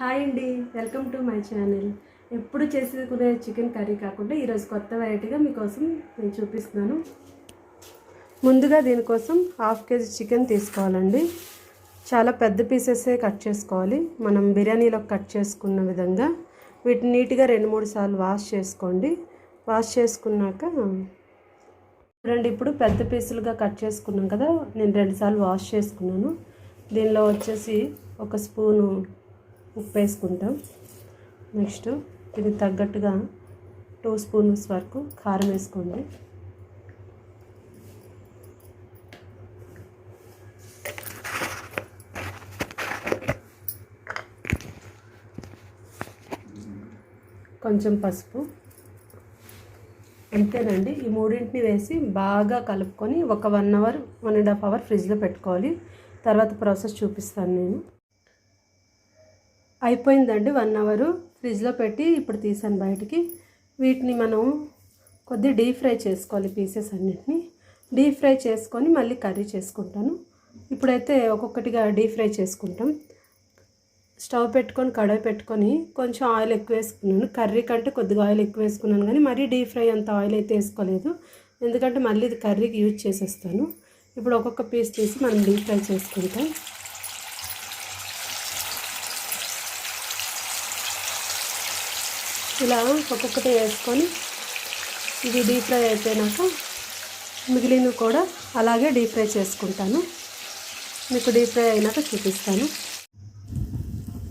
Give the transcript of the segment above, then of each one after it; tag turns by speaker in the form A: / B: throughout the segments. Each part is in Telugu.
A: హాయ్ అండి, వెల్కమ్ టు మై ఛానల్. ఎప్పుడు చేసుకునే చికెన్ కర్రీ కాకుండా ఈరోజు కొత్త వెరైటీగా మీకోసం నేను చూపిస్తున్నాను. ముందుగా దీనికోసం 1/2 kg చికెన్ తీసుకోవాలండి. చాలా పెద్ద పీసెసే కట్ చేసుకోవాలి. మనం బిర్యానీలో కట్ చేసుకున్న విధంగా వీటిని నీట్గా 2-3 సార్లు వాష్ చేసుకోండి. వాష్ చేసుకున్నాక చూడండి, ఇప్పుడు పెద్ద పీసులుగా కట్ చేసుకున్నాం కదా, నేను 2 సార్లు వాష్ చేసుకున్నాను. దీనిలో వచ్చేసి 1 స్పూను ఉప్పు వేసుకుంటాం. నెక్స్ట్ ఇది తగ్గట్టుగా 2 స్పూన్స్ వరకు కారం వేసుకోండి. కొంచెం పసుపు, అంతేనండి. ఈ మూడింటిని వేసి బాగా కలుపుకొని ఒక 1 అవర్ 1.5 అవర్ ఫ్రిడ్జ్లో పెట్టుకోవాలి. తర్వాత ప్రాసెస్ చూపిస్తాను నేను. అయిపోయిందండి 1 అవర్ ఫ్రిడ్జ్లో పెట్టి ఇప్పుడు తీసాను బయటికి. వీటిని మనం కొద్దిగా డీప్ ఫ్రై చేసుకోవాలి. పీసెస్ అన్నిటిని డీప్ ఫ్రై చేసుకొని మళ్ళీ కర్రీ చేసుకుంటాను. ఇప్పుడైతే ఒక్కొక్కటిగా డీప్ ఫ్రై చేసుకుంటాం. స్టవ్ పెట్టుకొని కడాయి పెట్టుకొని కొంచెం ఆయిల్ ఎక్కువ వేసుకున్నాను. కర్రీ కంటే కొద్దిగా ఆయిల్ ఎక్కువ వేసుకున్నాను, కానీ మరీ డీప్ ఫ్రై అంత ఆయిల్ అయితే వేసుకోలేదు, ఎందుకంటే మళ్ళీ ఇది కర్రీకి యూజ్ చేసేస్తాను. ఇప్పుడు ఒక్కొక్క పీస్ తీసి మనం డీప్ ఫ్రై చేసుకుంటాం. ఇలా ఒక్కొక్కటి వేసుకొని ఇది డీప్ ఫ్రై అయిపోయినాక మిగిలినవి కూడా అలాగే డీప్ ఫ్రై చేసుకుంటాను. మీకు డీప్ ఫ్రై అయినాక చూపిస్తాను.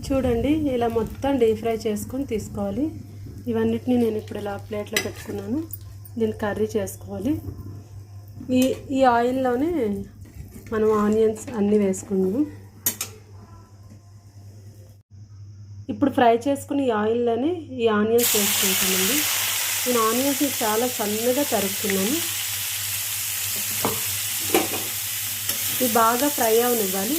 A: చూడండి, ఇలా మొత్తం డీప్ ఫ్రై చేసుకొని తీసుకోవాలి. ఇవన్నిటిని నేను ఇప్పుడు ఇలా ప్లేట్లో పెట్టుకున్నాను. దీన్ని కర్రీ చేసుకోవాలి. ఈ ఆయిల్లోనే మనం ఆనియన్స్ అన్నీ వేసుకున్నాము. ఇప్పుడు ఫ్రై చేసుకుని ఈ ఆయిల్లోనే ఈ ఆనియన్స్ వేసుకుంటామండి. నేను ఆనియన్స్ని చాలా సన్నగా తరుక్కున్నాను. ఇవి బాగా ఫ్రై అవనివ్వాలి.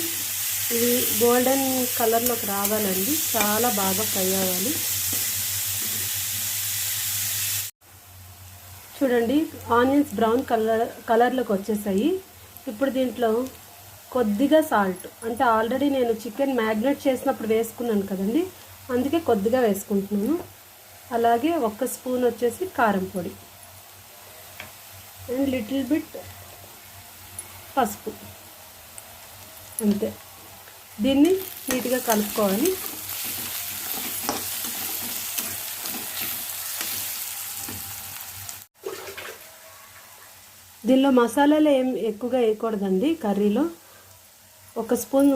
A: ఇవి గోల్డెన్ కలర్లోకి రావాలండి, చాలా బాగా ఫ్రై అవ్వాలి. చూడండి, ఆనియన్స్ బ్రౌన్ కలర్లోకి వచ్చేసాయి. ఇప్పుడు దీంట్లో కొద్దిగా సాల్ట్, అంటే ఆల్రెడీ నేను చికెన్ మ్యాగ్నేట్ చేసినప్పుడు వేసుకున్నాను కదండి, అందుకే కొద్దిగా వేసుకుంటున్నాను. అలాగే 1 స్పూన్ వచ్చేసి కారం పొడి అండ్ లిటిల్ బిట్ పసుపు, అంతే. దీన్ని నీట్గా కలుపుకోవాలి. దీనిలో మసాలాలు ఏం ఎక్కువగా వేయకూడదండి కర్రీలో. 1 స్పూన్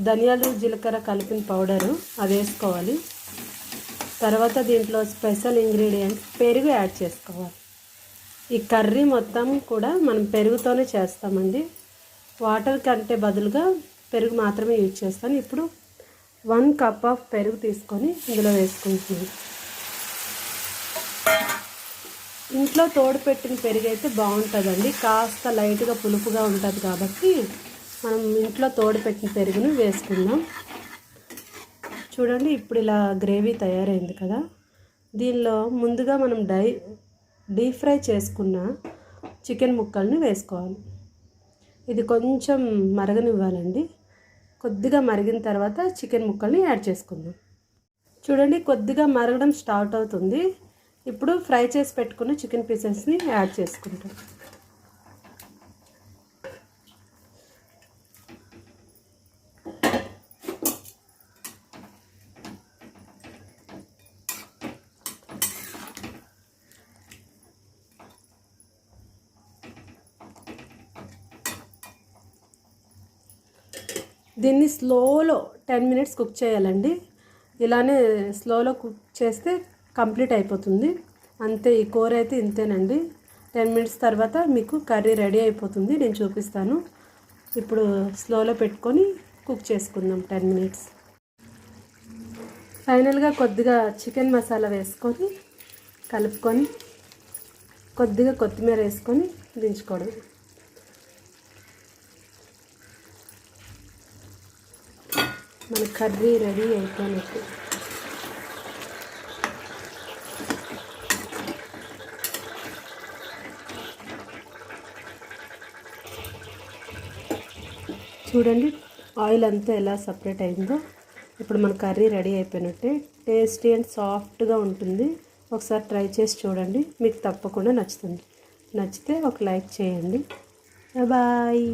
A: ధనియాలు జీలకర్ర కలిపిన పౌడరు అది వేసుకోవాలి. తర్వాత దీంట్లో స్పెషల్ ఇంగ్రీడియంట్ పెరుగు యాడ్ చేసుకోవాలి. ఈ కర్రీ మొత్తం కూడా మనం పెరుగుతోనే చేస్తామండి. వాటర్ కంటే బదులుగా పెరుగు మాత్రమే యూజ్ చేస్తాను. ఇప్పుడు 1 కప్ ఆఫ్ పెరుగు తీసుకొని ఇందులో వేసుకుంటున్నాను. ఇంట్లో తోడు పెట్టిన పెరుగు అయితే బాగుంటుందండి, కాస్త లైట్గా పులుపుగా ఉంటుంది కాబట్టి మనం ఇంట్లో తోడు పెట్టిన పెరుగును వేసుకుందాం. చూడండి, ఇప్పుడు ఇలా గ్రేవీ తయారైంది కదా, దీనిలో ముందుగా మనం డీప్ ఫ్రై చేసుకున్న చికెన్ ముక్కల్ని వేసుకోవాలి. ఇది కొంచెం మరగనివ్వాలండి. కొద్దిగా మరిగిన తర్వాత చికెన్ ముక్కల్ని యాడ్ చేసుకుందాం. చూడండి, కొద్దిగా మరగడం స్టార్ట్ అవుతుంది. ఇప్పుడు ఫ్రై చేసి పెట్టుకున్న చికెన్ పీసెస్ని యాడ్ చేసుకుంటాం. దీన్ని స్లోలో 10 మినిట్స్ కుక్ చేయాలండి. ఇలానే స్లోలో కుక్ చేస్తే కంప్లీట్ అయిపోతుంది. అంతే, ఈ కూర అయితే ఇంతేనండి. 10 మినిట్స్ తర్వాత మీకు కర్రీ రెడీ అయిపోతుంది. నేను చూపిస్తాను. ఇప్పుడు స్లోలో పెట్టుకొని కుక్ చేసుకుందాం 10 మినిట్స్. ఫైనల్గా కొద్దిగా చికెన్ మసాలా వేసుకొని కలుపుకొని కొద్దిగా కొత్తిమీర వేసుకొని దించుకోవడం. మన కర్రీ రెడీ అయిపోయినట్టు. చూడండి, ఆయిల్ అంతా ఎలా సపరేట్ అయిందో. ఇప్పుడు మన కర్రీ రెడీ అయిపోయినట్టే. టేస్టీ అండ్ సాఫ్ట్గా ఉంటుంది. ఒకసారి ట్రై చేసి చూడండి, మీకు తప్పకుండా నచ్చుతుంది. నచ్చితే ఒక లైక్ చేయండి. బాయ్.